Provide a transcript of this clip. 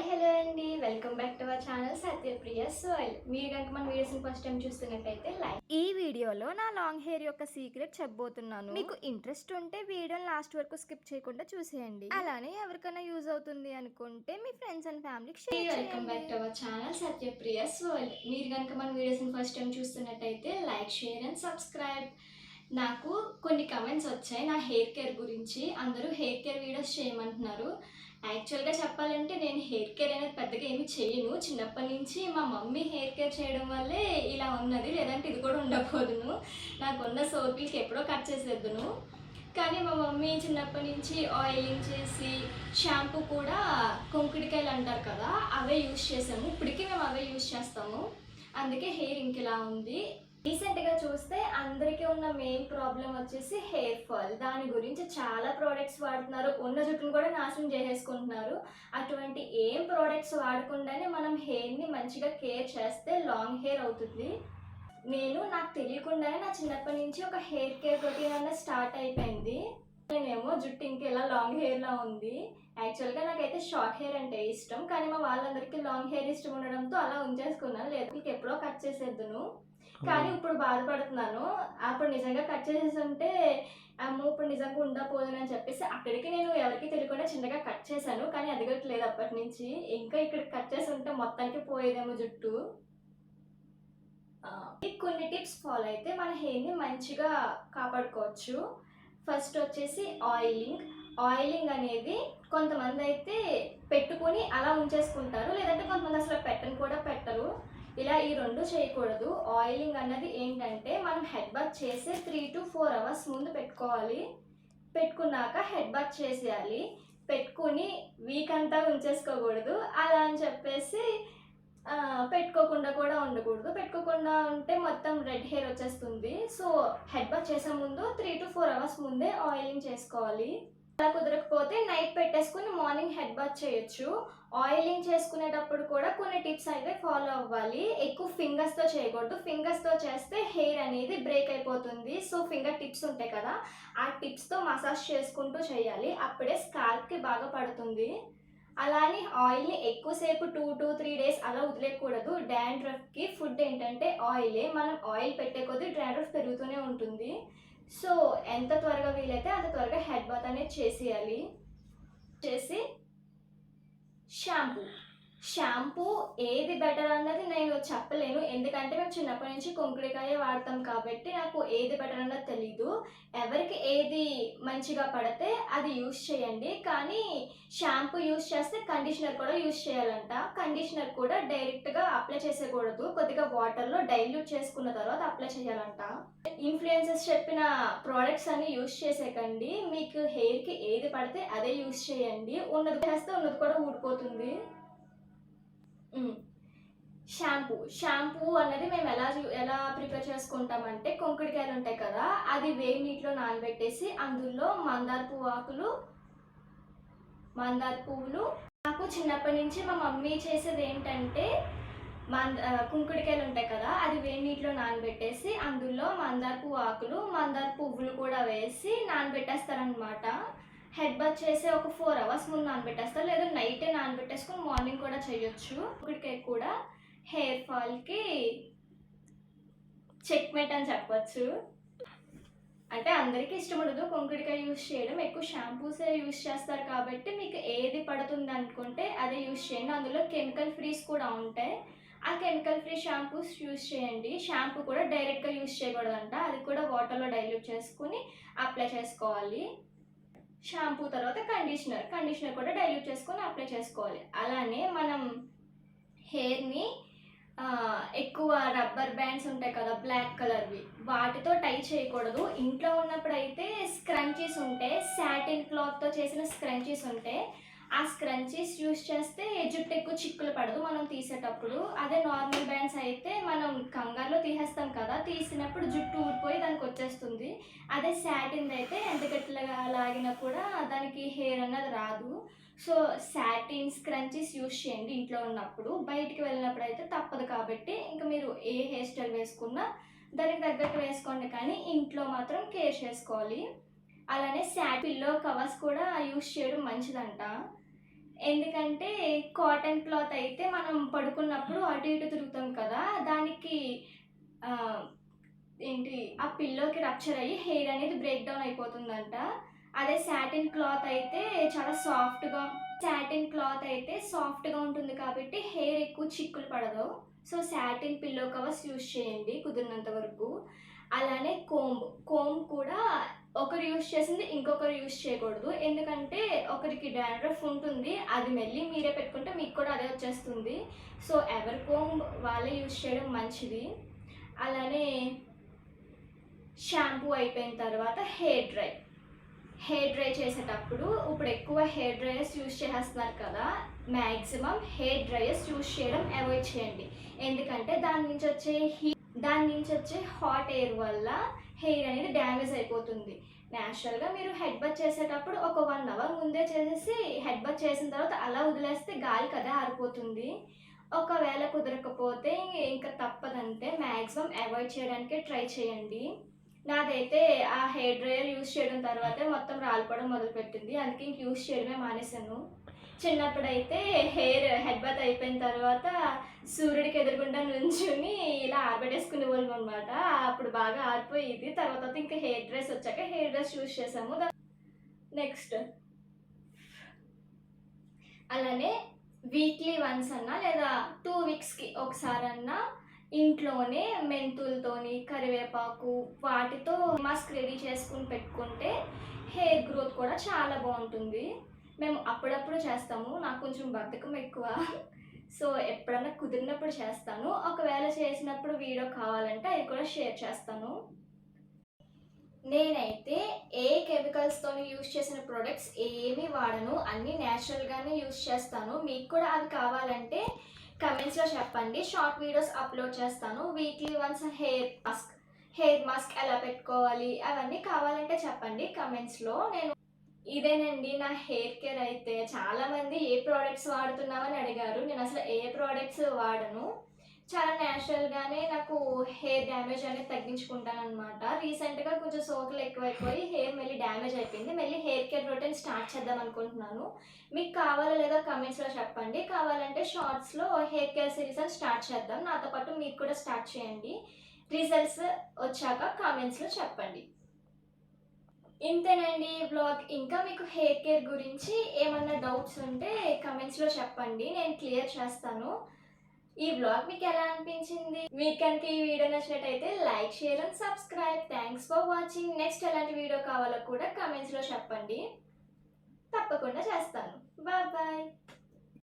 Hello అండి. Welcome back to our channel Satyapriya Soyal. మీరు కనుక మన వీడియోస్ని ఫస్ట్ టైం చూస్తున్నట్టయితే లైక్. ఈ వీడియోలో నా లాంగ్ హెయిర్ యొక్క సీక్రెట్ చెప్పబోతున్నాను. మీకు ఇంట్రెస్ట్ ఉంటే వీడియోని లాస్ట్ వరకు స్కిప్ చేయకుండా చూసేయండి. అలానే ఎవరికైనా యూజ్ అవుతుంది అనుకుంటే మీ ఫ్రెండ్స్ అండ్ ఫ్యామిలీకి షేర్ చేయండి. Welcome back to our channel Satyapriya Soyal. మీరు కనుక మన వీడియోస్ని ఫస్ట్ టైం చూస్తున్నట్టయితే లైక్, షేర్ అండ్ సబ్స్క్రైబ్. నాకు కొన్ని కమెంట్స్ వచ్చాయి నా హెయిర్ కేర్ గురించి. అందరూ హెయిర్ కేర్ వీడియోస్ చేయమంటున్నారు. యాక్చువల్గా చెప్పాలంటే నేను హెయిర్ కేర్ అనేది పెద్దగా ఏమి చేయను. చిన్నప్పటి నుంచి మా మమ్మీ హెయిర్ కేర్ చేయడం వల్లే ఇలా ఉన్నది, లేదంటే ఇది కూడా ఉండకపోదును. నాకున్న సోకిల్కి ఎప్పుడో కట్ చేసేద్దును. కానీ మా మమ్మీ చిన్నప్పటి నుంచి ఆయిలింగ్ చేసి షాంపూ కూడా కుంకుడికాయలు అంటారు కదా, అవే యూజ్ చేసాము. ఇప్పటికీ మేము అవే యూజ్ చేస్తాము. అందుకే హెయిర్ ఇంకెలా ఉంది. రీసెంట్గా చూస్తే అందరికీ ఉన్న మెయిన్ ప్రాబ్లం వచ్చేసి హెయిర్ ఫాల్. దాని గురించి చాలా ప్రోడక్ట్స్ వాడుతున్నారు, ఉన్న జుట్టును కూడా నాశనం చేసేసుకుంటున్నారు. అటువంటి ఏం ప్రోడక్ట్స్ వాడకుండానే మనం హెయిర్ని మంచిగా కేర్ చేస్తే లాంగ్ హెయిర్ అవుతుంది. నాకు తెలియకుండానే నా చిన్నప్పటి నుంచి ఒక హెయిర్ కేర్ రొటీన్ అన్నది స్టార్ట్ అయిపోయింది. నేనేమో జుట్టు ఇంకెలా లాంగ్ హెయిర్లా ఉంది. యాక్చువల్గా నాకైతే షార్ట్ హెయిర్ అంటే ఇష్టం, కానీ మా వాళ్ళందరికీ లాంగ్ హెయిర్ ఇష్టం ఉండడంతో అలా ఉంచేసుకున్నాను. లేదు ఎప్పుడో కట్ చేసేద్దును. కానీ ఇప్పుడు బాధపడుతున్నాను. అప్పుడు నిజంగా కట్ చేసేస్తుంటే అమ్మో ఇప్పుడు నిజంగా ఉండకపోదును అని చెప్పేసి అక్కడికి నేను ఎవరికి తెలియకుండా చిన్నగా కట్ చేశాను. కానీ అదిగట్లేదు అప్పటి నుంచి. ఇంకా ఇక్కడ కట్ చేసి ఉంటే మొత్తానికి పోయేదేమో జుట్టు. కొన్ని టిప్స్ ఫాలో అయితే మన హెయిర్ని మంచిగా కాపాడుకోవచ్చు. ఫస్ట్ వచ్చేసి ఆయిలింగ్ అనేది కొంతమంది అయితే పెట్టుకొని అలా ఉంచేసుకుంటారు, లేదంటే కొంతమంది అసలు పెట్టరు. ఇలా ఈ రెండు చేయకూడదు. ఆయిలింగ్ అన్నది ఏంటంటే మనం హెడ్ బాత్ చేసే 3 to 4 hours ముందు పెట్టుకోవాలి. పెట్టుకున్నాక హెడ్ బాత్ చేసేయాలి. పెట్టుకుని వీక్ అంతా ఉంచేసుకోకూడదు. అలా అని చెప్పేసి పెట్టుకోకుండా కూడా ఉండకూడదు. పెట్టుకోకుండా ఉంటే మొత్తం రెడ్ హెయిర్ వచ్చేస్తుంది. సో హెడ్ బాత్ చేసే ముందు 3 to 4 hours ముందే ఆయిలింగ్ చేసుకోవాలి. అలా కుదరకపోతే నైట్ పెట్టేసుకుని మార్నింగ్ హెడ్ బాత్ చేయొచ్చు. ఆయిలింగ్ చేసుకునేటప్పుడు కూడా కొన్ని టిప్స్ అయితే ఫాలో అవ్వాలి. ఎక్కువ ఫింగర్స్తో చేయకూడదు. ఫింగర్స్తో చేస్తే హెయిర్ అనేది బ్రేక్ అయిపోతుంది. సో ఫింగర్ టిప్స్ ఉంటాయి కదా, ఆ టిప్స్తో మసాజ్ చేసుకుంటూ చేయాలి. అప్పుడే స్కాల్ప్కి బాగా పడుతుంది. అలానే ఆయిల్ని ఎక్కువసేపు 2 to 3 days అలా వదిలేయకూడదు. డాండ్రఫ్కి ఫుడ్ ఏంటంటే ఆయిలే. మనం ఆయిల్ పెట్టే కొద్దీ డాండ్రఫ్ పెరుగుతూనే ఉంటుంది. సో ఎంత త్వరగా వీలైతే అంత త్వరగా హెడ్ బాత్ అనేది చేసేయాలి. చేసి షాంపూ ఏది బెటర్ అన్నది నేను చెప్పలేను, ఎందుకంటే మేము చిన్నప్పటి నుంచి కుంకుడికాయ వాడతాం కాబట్టి నాకు ఏది బెటర్ అన్నది తెలీదు. ఎవరికి ఏది మంచిగా పడితే అది యూస్ చేయండి. కానీ షాంపూ యూస్ చేస్తే కండిషనర్ కూడా యూస్ చేయాలంట. కండిషనర్ కూడా డైరెక్ట్గా అప్లై చేసేయకూడదు, కొద్దిగా వాటర్లో డైల్యూట్ చేసుకున్న తర్వాత అప్లై చేయాలంట. ఇన్ఫ్లుయెన్సర్స్ చెప్పిన ప్రోడక్ట్స్ అన్ని యూస్ చేసేకండి. మీకు హెయిర్కి ఏది పడితే అదే యూస్ చేయండి. ఉన్నది చేస్తే ఉన్నది కూడా ఊడిపోతుంది. షాంపూ అన్నది మేము ఎలా ప్రిపేర్ చేసుకుంటామంటే, కుంకుడికాయలు ఉంటాయి కదా, అది వేడి నీటిలో నానబెట్టేసి అందులో మందార పువ్వులు. నాకు చిన్నప్పటి నుంచి మా మమ్మీ చేసేది ఏంటంటే కుంకుడికాయలు ఉంటాయి కదా, అది వేడి నీటిలో నానబెట్టేసి అందులో మందార పువ్వులు కూడా వేసి నానబెట్టేస్తారనమాట. హెడ్ బాత్ చేసి ఒక 4 hours ముందు నానబెట్టేస్తారు, లేదా నైటే నానబెట్టేసుకొని మార్నింగ్ కూడా చేయొచ్చు. కుంకుడికాయ కూడా హెయిర్ ఫాల్కి చెక్మేట్ అని చెప్పచ్చు. అంటే అందరికీ ఇష్టం ఉండదు కుంకుడికాయ యూస్ చేయడం, ఎక్కువ షాంపూసే యూస్ చేస్తారు కాబట్టి మీకు ఏది పడుతుంది అనుకుంటే అదే యూస్ చేయండి. అందులో కెమికల్ ఫ్రీస్ కూడా ఉంటాయి. ఆ కెమికల్ ఫ్రీ షాంపూస్ యూస్ చేయండి. షాంపూ కూడా డైరెక్ట్గా యూస్ చేయకూడదంట, అది కూడా వాటర్లో డైల్యూట్ చేసుకుని అప్లై చేసుకోవాలి. షాంపూ తర్వాత కండిషనర్ కూడా డైల్యూట్ చేసుకొని అప్లై చేసుకోవాలి. అలానే మనం హెయిర్ని ఎక్కువ రబ్బర్ బ్యాండ్స్ ఉంటాయి కదా బ్లాక్ కలర్వి, వాటితో టై చేయకూడదు. ఇంట్లో ఉన్నప్పుడు అయితే స్క్రంచీస్ ఉంటాయి, సాటిన్ క్లాత్తో చేసిన స్క్రంచీస్ ఉంటాయి. ఆ స్క్రంచీస్ యూస్ చేస్తే జుట్టు ఎక్కువ చిక్కులు పడదు మనం తీసేటప్పుడు. అదే నార్మల్ బ్యాండ్స్ అయితే మనం కంగారులో తీసేస్తాం కదా, తీసినప్పుడు జుట్టు ఊడిపోయి దానికి వచ్చేస్తుంది. అదే సాటిన్ అయితే ఎంత గట్టిగా లాగినా కూడా దానికి హెయిర్ అన్నది రాదు. సో సాటిన్ స్క్రంచీస్ యూస్ చేయండి ఇంట్లో ఉన్నప్పుడు. బయటికి వెళ్ళినప్పుడు అయితే తప్పదు కాబట్టి ఇంకా మీరు ఏ హెయిర్ స్టైల్ వేసుకున్నా దానికి తగ్గట్టు వేసుకోండి, కానీ ఇంట్లో మాత్రం కేర్ చేసుకోవాలి. అలానే పిల్లో కవర్స్ కూడా యూస్ చేయడం మంచిదంట. ఎందుకంటే కాటన్ క్లాత్ అయితే మనం పడుకున్నప్పుడు అటు ఇటు తిరుగుతాం కదా, దానికి ఏంటి ఆ పిల్లోకి రప్చర్ అయ్యి హెయిర్ అనేది బ్రేక్ డౌన్ అయిపోతుందంట. అదే సాటిన్ క్లాత్ అయితే సాఫ్ట్గా ఉంటుంది కాబట్టి హెయిర్ ఎక్కువ చిక్కులు పడదు. So satin pillow covers use చేయండి కుదిరినంత వరకు. అలానే కోంబ్ కూడా ఒకరు యూజ్ చేసింది ఇంకొకరు యూజ్ చేయకూడదు. ఎందుకంటే ఒకరికి డాండ్రఫ్ ఉంటుంది, అది మళ్ళీ మీరే పెట్టుకుంటే మీకు కూడా అదే వచ్చేస్తుంది. సో ఎవరి కోంబ్ వాళ్ళే యూజ్ చేయడం మంచిది. అలానే షాంపూ అయిపోయిన తర్వాత హెయిర్ డ్రై చేసేటప్పుడు ఇప్పుడు ఎక్కువ హెయిర్ డ్రైయర్స్ యూజ్ చేస్తున్నారు కదా, మ్యాక్సిమం హెయిర్ డ్రైయర్స్ యూజ్ చేయడం అవాయిడ్ చేయండి. ఎందుకంటే దాని నుంచి వచ్చే హాట్ ఎయిర్ వల్ల హెయిర్ అనేది డ్యామేజ్ అయిపోతుంది. న్యాచురల్గా మీరు హెడ్ బాత్ చేసేటప్పుడు ఒక 1 అవర్ ముందే చేసేసి హెడ్ బాత్ చేసిన తర్వాత అలా వదిలేస్తే గాలికి అదే ఆరిపోతుంది. ఒకవేళ కుదరకపోతే ఇంకా తప్పదంటే మ్యాక్సిమం అవాయిడ్ చేయడానికే ట్రై చేయండి. నాదైతే ఆ హెయిర్ డ్రైయర్ యూజ్ చేయడం తర్వాతే మొత్తం రాలిపోవడం మొదలుపెట్టింది, అందుకే ఇంక యూజ్ చేయడమే మానేశాను. చిన్నప్పుడైతే హెడ్ బాత్ అయిపోయిన తర్వాత సూర్యుడికి ఎదురుగుండా నుంచుని ఇలా ఆరబెట్టేసుకునే వాళ్ళం అనమాట. అప్పుడు బాగా ఆరిపోయేది. తర్వాత ఇంకా హెయిర్ డ్రైస్ వచ్చాక హెయిర్ డ్రైస్ యూజ్ చేసాము. నెక్స్ట్ అలానే వీక్లీ వన్స్ అన్నా లేదా 2 వీక్స్కి ఒకసారన్నా ఇంట్లోనే మెంతులతోని కరివేపాకు వాటితో మాస్క్ రెడీ చేసుకుని పెట్టుకుంటే హెయిర్ గ్రోత్ కూడా చాలా బాగుంటుంది. మేము అప్పుడప్పుడు చేస్తాము, నాకు కొంచెం బద్ధకం ఎక్కువ. సో ఎప్పుడన్నా కుదిరినప్పుడు చేస్తాను. ఒకవేళ చేసినప్పుడు వీడియో కావాలంటే అది కూడా షేర్ చేస్తాను. నేనైతే ఏ కెమికల్స్తో యూజ్ చేసిన ప్రోడక్ట్స్ ఏమీ వాడను, అన్నీ న్యాచురల్గానే యూజ్ చేస్తాను. మీకు కూడా అవి కావాలంటే కమెంట్స్లో చెప్పండి, షార్ట్ వీడియోస్ అప్లోడ్ చేస్తాను. వీక్లీ వన్స్ హెయిర్ మాస్క్ ఎలా పెట్టుకోవాలి అవన్నీ కావాలంటే చెప్పండి కమెంట్స్లో. ఇదేనండి నా హెయిర్ కేర్ అయితే. చాలామంది ఏ ప్రోడక్ట్స్ వాడుతున్నామని అడిగారు. నేను అసలు ఏ ప్రోడక్ట్స్ వాడను, చాలా న్యాచురల్గానే నాకు హెయిర్ డ్యామేజ్ అనేది తగ్గించుకుంటాను అనమాట. రీసెంట్గా కొంచెం సోకులు ఎక్కువైపోయి హెయిర్ మళ్ళీ డ్యామేజ్ అయిపోయింది. మళ్ళీ హెయిర్ కేర్ రొటీన్ స్టార్ట్ చేద్దాం అనుకుంటున్నాను. మీకు కావాలో లేదో కమెంట్స్లో చెప్పండి. కావాలంటే షార్ట్స్లో హెయిర్ కేర్ సిరీస్ అని స్టార్ట్ చేద్దాం. నాతో పాటు మీరు కూడా స్టార్ట్ చేయండి. రిజల్ట్స్ వచ్చాక కామెంట్స్లో చెప్పండి. ఇంతేనండి ఈ వ్లాగ్. ఇంకా మీకు హెయిర్ కేర్ గురించి ఏమన్నా డౌట్స్ ఉంటే కమెంట్స్లో చెప్పండి, నేను క్లియర్ చేస్తాను. ఈ వ్లాగ్ మీకు ఎలా అనిపించింది? మీకు కనుక ఈ వీడియో నచ్చినట్టయితే like, share and subscribe. Thanks for watching. Next ఎలాంటి వీడియో కావాలో కూడా కమెంట్స్లో చెప్పండి, తప్పకుండా చేస్తాను. Bye bye.